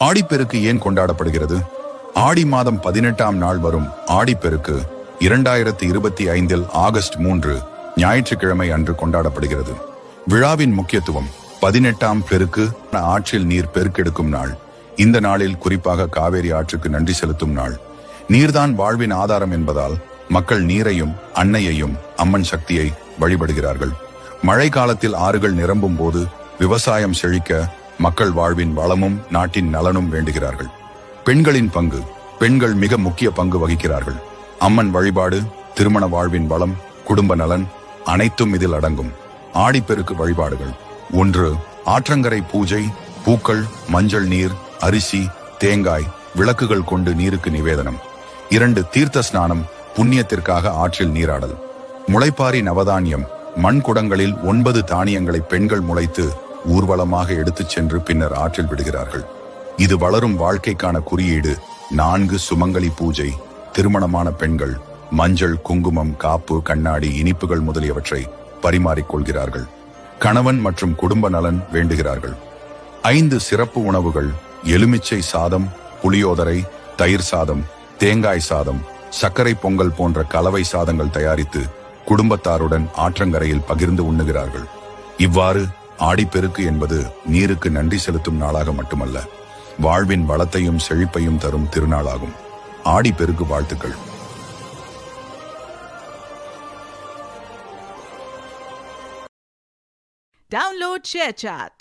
ஆடிப்பெருக்கு ஏன் கொண்டாடப்படுகிறது? ஆடி மாதம் 18ஆம் நாள் வரும் ஆடிப்பெருக்கு 2025 ஆகஸ்ட் 3 ஞாயிற்றுக்கிழமை அன்று கொண்டாடப்படுகிறது. விழாவின் முக்கியத்துவம்: 18ஆம் பெருக்கு ஆற்றில் நீர் பெருக்கெடுக்கும் நாள். இந்த நாளில் குறிப்பாக காவேரி ஆற்றுக்கு நன்றி செலுத்தும் நாள். நீர்தான் வாழ்வின் ஆதாரம் என்பதால் மக்கள் நீரையும் அன்னையையும் அம்மன் சக்தியை வழிபடுகிறார்கள். மழை காலத்தில் ஆறுகள் நிரம்பும் போது விவசாயம் செழிக்க மக்கள் வாழ்வின் வளமும் நாட்டின் நலனும் வேண்டுகிறார்கள். பெண்களின் பங்கு: பெண்கள் மிக முக்கிய பங்கு வகிக்கிறார்கள். அம்மன் வழிபாடு, திருமண வாழ்வின் வளம், குடும்ப நலன் அனைத்தும் இதில் அடங்கும். ஆடிப்பெருக்கு வழிபாடுகள்: 1. ஆற்றங்கரை பூஜை. பூக்கள், மஞ்சள் நீர், அரிசி, தேங்காய், விளக்குகள் கொண்டு நீருக்கு நிவேதனம். 2. தீர்த்த ஸ்நானம். புண்ணியத்திற்காக ஆற்றில் நீராடல். முளைப்பாரி நவதானியம். மண் குடங்களில் 9 தானியங்களை பெண்கள் முளைத்து ஊர்வலமாக எடுத்துச் சென்று பின்னர் ஆற்றில் விடுகிறார்கள். இது வளரும் வாழ்க்கைக்கான குறியீடு. 4. சுமங்கலி பூஜை. திருமணமான பெண்கள் மஞ்சள், குங்குமம், காப்பு, கண்ணாடி, இனிப்புகள் முதலியவற்றை பரிமாறிக்கொள்கிறார்கள். கணவன் மற்றும் குடும்ப நலன் வேண்டுகிறார்கள். 5. சிறப்பு உணவுகள். எலுமிச்சை சாதம், புளியோதரை, தயிர் சாதம், தேங்காய் சாதம், சர்க்கரை பொங்கல் போன்ற கலவை சாதங்கள் தயாரித்து குடும்பத்தாருடன் ஆற்றங்கரையில் பகிர்ந்து உண்ணுகிறார்கள். இவ்வாறு ஆடிப்பெருக்கு என்பது நீருக்கு நன்றி செலுத்தும் நாளாக மட்டுமல்ல, வாழ்வின் வளத்தையும் செழிப்பையும் தரும் திருநாளாகும். ஆடிப்பெருக்கு வாழ்த்துக்கள். Download ShareChat.